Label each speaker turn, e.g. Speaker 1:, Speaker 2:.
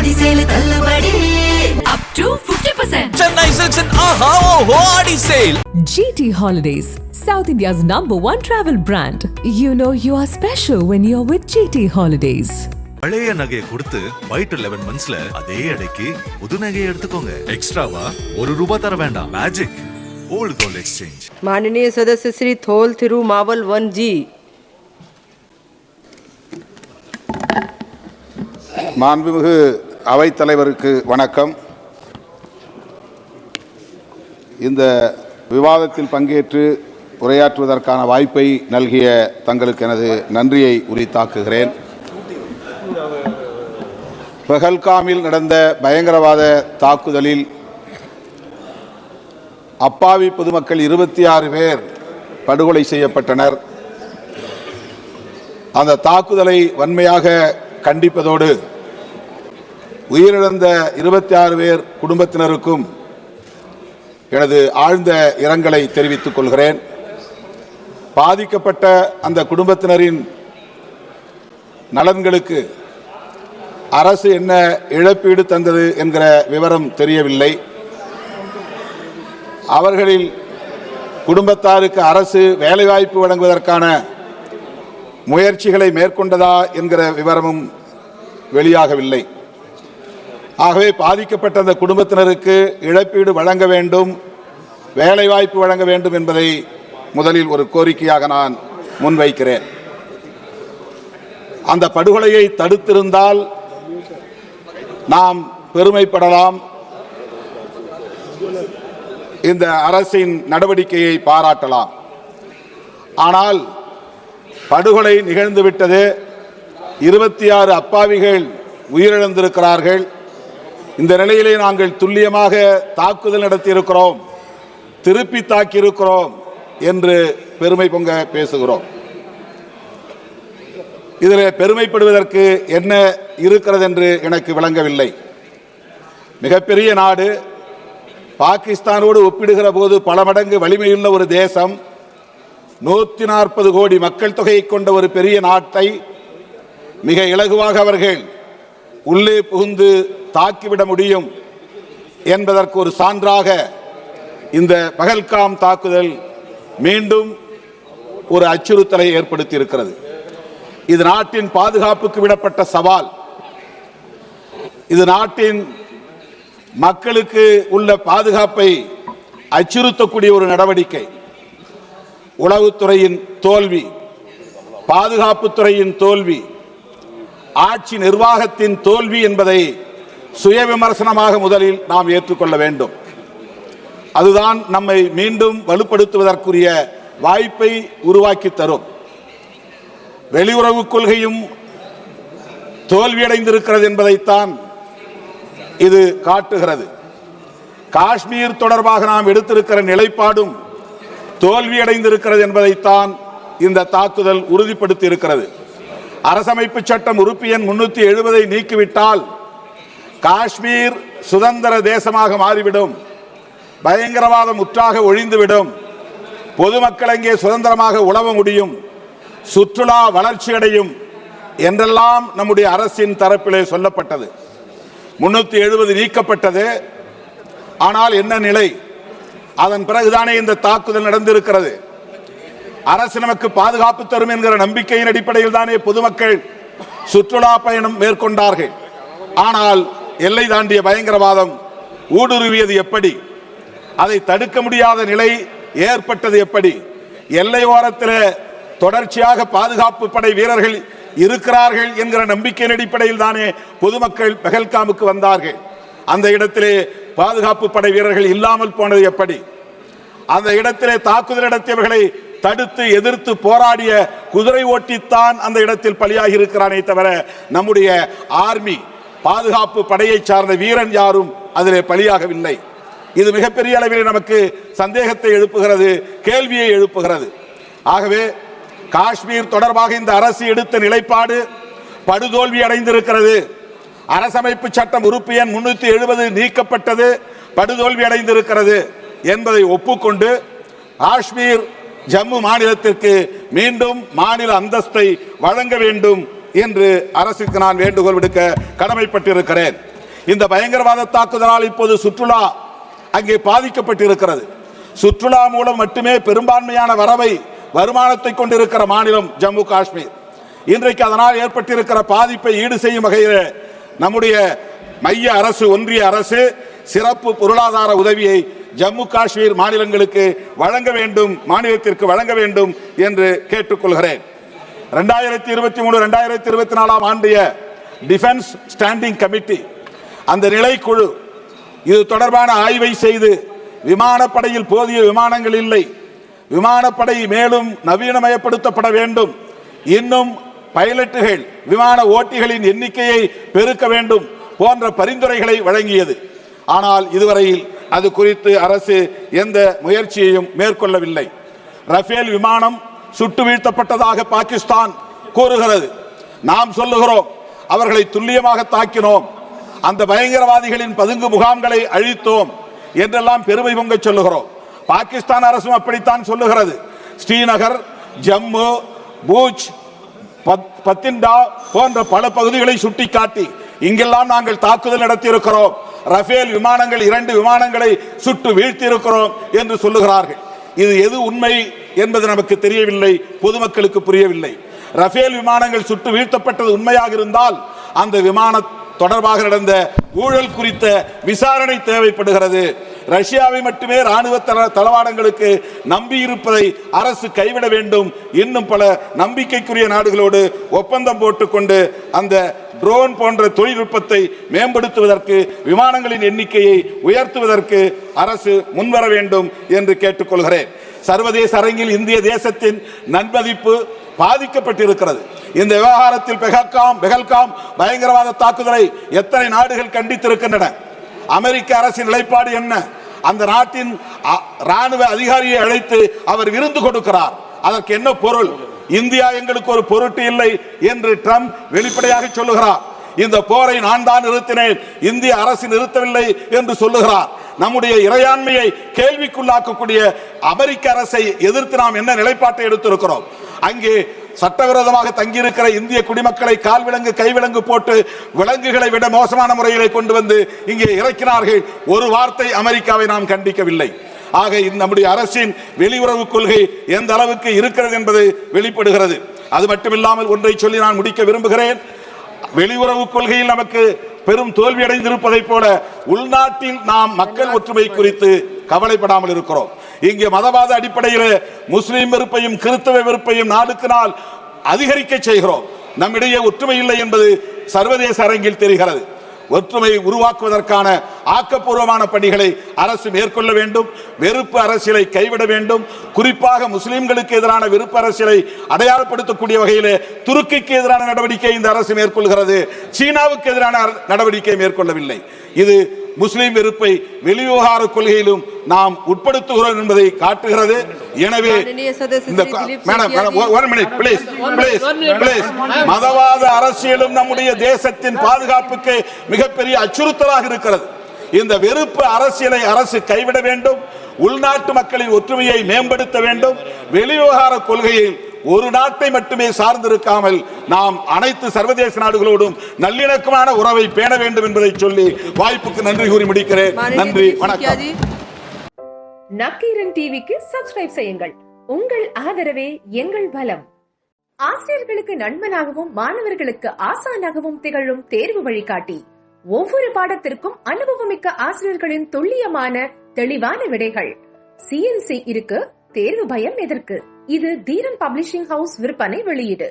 Speaker 1: ஆடி sale தள்ளுபடி up to 50%.
Speaker 2: Chennai Silks and Aha Oho Adi Sale.
Speaker 3: GT Holidays, South India's #1 travel brand. You know you are special when you're with GT Holidays.
Speaker 4: பழைய நகையை கொடுத்து white 11 மந்த்ஸ்ல அதே எடைக்கு புது நகையை எடுத்துக்கோங்க. எக்ஸ்ட்ராவா ₹1 தர வேண்டாம். Magic old gold exchange.
Speaker 5: माननीय सदस्य श्री थोल तिरुमावल 1 जी.
Speaker 6: மாண்புமிகு அவைத்தலைவருக்கு வணக்கம். இந்த விவாதத்தில் பங்கேற்று உரையாற்றுவதற்கான வாய்ப்பை நல்கிய தங்களுக்கு எனது நன்றியை உரித்தாக்குகிறேன். பஹல்காமில் நடந்த பயங்கரவாத தாக்குதலில் அப்பாவி பொதுமக்கள் 26 பேர் படுகொலை செய்யப்பட்டனர். அந்த தாக்குதலை வன்மையாக கண்டிப்பதோடு உயிரிழந்த 26 பேர் குடும்பத்தினருக்கும் எனது ஆழ்ந்த இரங்கலை தெரிவித்துக் கொள்கிறேன். பாதிக்கப்பட்ட அந்த குடும்பத்தினரின் நலன்களுக்கு அரசு என்ன இழப்பீடு தந்தது என்கிற விவரம் தெரியவில்லை. அவர்களில் குடும்பத்தாருக்கு அரசு வேலைவாய்ப்பு வழங்குவதற்கான முயற்சிகளை மேற்கொண்டதா என்கிற விவரமும் வெளியாகவில்லை. ஆகவே பாதிக்கப்பட்ட அந்த குடும்பத்தினருக்கு இழப்பீடு வழங்க வேண்டும், வேலைவாய்ப்பு வழங்க வேண்டும் என்பதை முதலில் ஒரு கோரிக்கையாக நான் முன்வைக்கிறேன். அந்த படுகொலையை தடுத்திருந்தால் நாம் பெருமைப்படலாம், இந்த அரசின் நடவடிக்கையை பாராட்டலாம். ஆனால் படுகொலை நிகழ்ந்துவிட்டது. 26 அப்பாவிகள் உயிரிழந்திருக்கிறார்கள். இந்த நிலையிலே நாங்கள் துல்லியமாக தாக்குதல் நடத்தியிருக்கிறோம், திருப்பி தாக்கியிருக்கிறோம் என்று பெருமை பொங்க பேசுகிறோம். இதில் பெருமைப்படுவதற்கு என்ன இருக்கிறது என்று எனக்கு விளங்கவில்லை. மிகப்பெரிய நாடு, பாகிஸ்தானோடு ஒப்பிடுகிற போது பல மடங்கு வலிமையுள்ள ஒரு தேசம், 140 கோடி மக்கள் தொகையை கொண்ட ஒரு பெரிய நாட்டை மிக இலகுவாக அவர்கள் உள்ளே புகுந்து தாக்கிவிட முடியும் என்பதற்கு ஒரு சான்றாக இந்த பஹல்காம் தாக்குதல் மீண்டும் ஒரு அச்சுறுத்தலை ஏற்படுத்தி இருக்கிறது. இது நாட்டின் பாதுகாப்புக்கு விடப்பட்ட சவால். இது நாட்டின் மக்களுக்கு உள்ள பாதுகாப்பை அச்சுறுத்தக்கூடிய ஒரு நடவடிக்கை. உளவுத்துறையின் தோல்வி, பாதுகாப்புத்துறையின் தோல்வி, ஆட்சி நிர்வாகத்தின் தோல்வி என்பதை சுய விமர்சனமாக முதலில் நாம் ஏற்றுக்கொள்ள வேண்டும். அதுதான் நம்மை மீண்டும் வலுப்படுத்துவதற்குரிய வாய்ப்பை உருவாக்கி தரும். வெளியுறவு கொள்கையும் தோல்வியடைந்திருக்கிறது என்பதைத்தான் இது காட்டுகிறது. காஷ்மீர் தொடர்பாக நாம் எடுத்திருக்கிற நிலைப்பாடும் தோல்வியடைந்திருக்கிறது என்பதைத்தான் இந்த தாக்குதல் உறுதிப்படுத்தி இருக்கிறது. அரசமைப்பு சட்டம் உறுப்பு எண் 370 நீக்கிவிட்டால் காஷ்மீர் சுதந்திர தேசமாக மாறிவிடும், பயங்கரவாதம் முற்றாக ஒழிந்துவிடும், பொதுமக்கள் அங்கே சுதந்திரமாக உழவ முடியும், சுற்றுலா வளர்ச்சியடையும் என்றெல்லாம் நம்முடைய அரசின் தரப்பிலே சொல்லப்பட்டது. 370 நீக்கப்பட்டது. ஆனால் என்ன நிலை? அதன் பிறகுதானே இந்த தாக்குதல் நடந்திருக்கிறது. அரசு நமக்கு பாதுகாப்பு தரும் என்கிற நம்பிக்கையின் அடிப்படையில் தானே பொதுமக்கள் சுற்றுலா பயணம் மேற்கொண்டார்கள். ஆனால் எல்லை தாண்டிய பயங்கரவாதம் ஊடுருவியது எப்படி? அதை தடுக்க முடியாத நிலை ஏற்பட்டது எப்படி? எல்லை ஓரத்தில் தொடர்ச்சியாக பாதுகாப்பு படை வீரர்கள் இருக்கிறார்கள் என்கிற நம்பிக்கையின் அடிப்படையில் தானே பொதுமக்கள் பஹல்காமுக்கு வந்தார்கள். அந்த இடத்திலே பாதுகாப்பு படை வீரர்கள் இல்லாமல் போனது எப்படி? அந்த இடத்திலே தாக்குதல் நடத்தியவர்களை தடுத்து எதிர்த்து போராடிய குதிரை ஓட்டித்தான் அந்த இடத்தில் பலியாகி இருக்கிறானே தவிர நம்முடைய ஆர்மி பாதுகாப்பு படையை சார்ந்த வீரன் யாரும் அதிலே பலியாகவில்லை. இது மிகப்பெரிய அளவில் நமக்கு சந்தேகத்தை எழுப்புகிறது, கேள்வியை எழுப்புகிறது. ஆகவே காஷ்மீர் தொடர்பாக இந்த அரசு எடுத்த நிலைப்பாடு படுதோல்வி அடைந்திருக்கிறது. அரசமைப்பு சட்டம் உறுப்பு எண் 370 நீக்கப்பட்டது, படுதோல்வி அடைந்திருக்கிறது என்பதை ஒப்புக்கொண்டு காஷ்மீர் ஜம்மு மாநிலத்திற்கு மீண்டும் மாநில அந்தஸ்தை வழங்க வேண்டும் என்று அரசுக்கு நான் வேண்டுகோள் விடுக்க கடமைப்பட்டிருக்கிறேன். இந்த பயங்கரவாத தாக்குதலால் இப்போது சுற்றுலா அங்கே பாதிக்கப்பட்டிருக்கிறது. சுற்றுலா மூலம் மட்டுமே பெரும்பான்மையான வருமானத்தை கொண்டிருக்கிற மாநிலம் ஜம்மு காஷ்மீர். இன்றைக்கு அதனால் ஏற்பட்டிருக்கிற பாதிப்பை ஈடு செய்யும் வகையில் நம்முடைய மைய அரசு, ஒன்றிய அரசு சிறப்பு பொருளாதார உதவியை ஜம்மு காஷ்மீர் மாநிலத்திற்கு வழங்க வேண்டும் என்று கேட்டுக்கொள்கிறேன். 2023-2024 ஆண்டிய டிஃபென்ஸ் ஸ்டாண்டிங் கமிட்டி, அந்த நிலைக்குழு இது தொடர்பான ஆய்வை செய்து, விமானப்படையில் போதிய விமானங்கள் இல்லை, விமானப்படை மேலும் நவீனமயப்படுத்தப்பட வேண்டும், இன்னும் பைலட்டுகள், விமான ஓட்டிகளின் எண்ணிக்கையை பெருக்க வேண்டும் போன்ற பரிந்துரைகளை வழங்கியது. ஆனால் இதுவரையில் அது குறித்து அரசு எந்த முயற்சியையும் மேற்கொள்ளவில்லை. ரஃபேல் விமானம் சுட்டு வீழ்த்தப்பட்டதாக பாகிஸ்தான் கூறுகிறது. நாம் சொல்லுகிறோம் அவர்களை துல்லியமாக தாக்கினோம், அந்த பயங்கரவாதிகளின் பதுங்கு முகாம்களை அழித்தோம் என்றெல்லாம் பெருமை பொங்க சொல்லுகிறோம். பாகிஸ்தான் அரசும் அப்படித்தான் சொல்லுகிறது. ஸ்ரீநகர், ஜம்மு, பூஜ், பத்திண்டா போன்ற பல பகுதிகளை சுட்டிக்காட்டி இங்கெல்லாம் நாங்கள் தாக்குதல் நடத்தி இருக்கிறோம், ரஃபேல் விமானங்கள் 2 விமானங்களை சுட்டு வீழ்த்தி இருக்கிறோம் என்று சொல்லுகிறார்கள். இது எது உண்மை என்பது நமக்கு தெரியவில்லை, பொதுமக்களுக்கு புரியவில்லை. ரஃபேல் விமானங்கள் சுட்டு வீழ்த்தப்பட்டது உண்மையாக இருந்தால் அந்த விமான தொடர்பாக நடந்த ஊழல் குறித்த விசாரணை தேவைப்படுகிறது. ரஷ்யாவை மட்டுமே ராணுவ தளவாடங்களுக்கு நம்பியிருப்பதை அரசு கைவிட வேண்டும். இன்னும் பல நம்பிக்கைக்குரிய நாடுகளோடு ஒப்பந்தம் போட்டுக்கொண்டு அந்த ட்ரோன் போன்ற தொழில்நுட்பத்தை மேம்படுத்துவதற்கு, விமானங்களின் எண்ணிக்கையை உயர்த்துவதற்கு அரசு முன்வர வேண்டும் என்று கேட்டுக்கொள்கிறேன். சர்வதேச அரங்கில் இந்திய தேசத்தின் நன்மதிப்பு பாதிக்கப்பட்டிருக்கிறது. இந்த விவகாரத்தில் பெஹல்காம் பயங்கரவாத தாக்குதலை எத்தனை நாடுகள் கண்டித்திருக்கின்றன? அமெரிக்க அரசின் நிலைப்பாடு என்ன? அந்த நாட்டின் ராணுவ அதிகாரியை அழைத்து அவர் விருந்து கொடுக்கிறார். அதற்கு என்ன பொருள்? இந்தியா எங்களுக்கு ஒரு பொருட்டு இல்லை என்று ட்ரம்ப் வெளிப்படையாக சொல்லுகிறார். இந்த போரை நான் தான் நிறுத்தினேன், இந்திய அரசு நிறுத்தவில்லை என்று சொல்லுகிறார். நம்முடைய இறையாண்மையை கேள்விக்குள்ளாக்கக்கூடிய அமெரிக்க அரசை எதிர்த்து நாம் என்ன நிலைப்பாட்டை எடுத்திருக்கிறோம்? அங்கே சட்டவிரோதமாக தங்கியிருக்கிற இந்திய குடிமக்களை கால்விலங்கு கைவிலங்கு போட்டு விலங்குகளை விட மோசமான முறையிலே கொண்டு வந்து இங்கே இறக்கினார்கள். ஒரு வார்த்தை அமெரிக்காவை நாம் கண்டிக்கவில்லை. ஆக நம்முடைய அரசின் வெளியுறவு கொள்கை எந்த அளவுக்கு இருக்கிறது என்பது வெளிப்படுகிறது. அது மட்டுமில்லாமல் ஒன்றை சொல்லி நான் முடிக்க விரும்புகிறேன். வெளியுறவு கொள்கையில் நமக்கு பெரும் தோல்வி அடைந்திருப்பதை போல உள்நாட்டில் நாம் மக்கள் ஒற்றுமை குறித்து கவலைப்படாமல் இருக்கிறோம். இங்கே மதவாத அடிப்படையில் முஸ்லிம் வெறுப்பையும் கிறிஸ்தவ வெறுப்பையும் நாளுக்கு நாள் அதிகரிக்க செய்கிறோம். நம்மிடையே ஒற்றுமை இல்லை என்பது சர்வதேச அரங்கில் தெரிகிறது. ஒற்றுமை உருவாக்குவதற்கான ஆக்கப்பூர்வமான பணிகளை அரசு மேற்கொள்ள வேண்டும். வெறுப்பு அரசியலை கைவிட வேண்டும். குறிப்பாக முஸ்லிம்களுக்கு எதிரான வெறுப்பு அரசியலை அடையாளப்படுத்தக்கூடிய வகையில் துருக்கிக்கு எதிரான நடவடிக்கை இந்த அரசு மேற்கொள்கிறது, சீனாவுக்கு எதிரான நடவடிக்கை மேற்கொள்ளவில்லை. இது முஸ்லிம் வெறுப்பை வெளிவிவகார கொள்கையிலும் நாம் உட்படுத்துகிறோம் என்பதை காட்டுகிறது. எனவே மதவாத அரசியலும் நம்முடைய தேசத்தின் பாதுகாப்புக்கு மிகப்பெரிய அச்சுறுத்தலாக இருக்கிறது. இந்த வெறுப்பு அரசியலை அரசு கைவிட வேண்டும். உள்நாட்டு மக்களின் ஒற்றுமையை மேம்படுத்த வேண்டும். வெளிவிவகார கொள்கையில் ஒரு நாட்டை மட்டுமே சார்ந்திருக்காமல் நாம் அனைத்து சர்வதேச நாடுகளோடும் நல்லிணக்கமான உறவை பேண வேண்டும் என்பதை சொல்லி வாய்ப்புக்கு நன்றி கூறி முடிக்கிறேன். நன்றி, வணக்கம்.
Speaker 7: நக்கீரன் டிவிக்கு சப்ஸ்கிரைப் செய்யுங்கள். உங்கள் ஆதரவே எங்கள் பலம். ஆசிரியர்களுக்கு நண்பனாகவும் மாணவர்களுக்கு ஆசானாகவும் திகழும் தேர்வு வழிகாட்டி. ஒவ்வொரு பாடத்திற்கும் அனுபவமிக்க ஆசிரியர்களின் துல்லியமான தெளிவான விடைகள். CNC இருக்கு, தேர்வு பயம் எதற்கு? இது தீரன் பப்ளிஷிங் ஹவுஸ் விற்பனை வெளியீடு.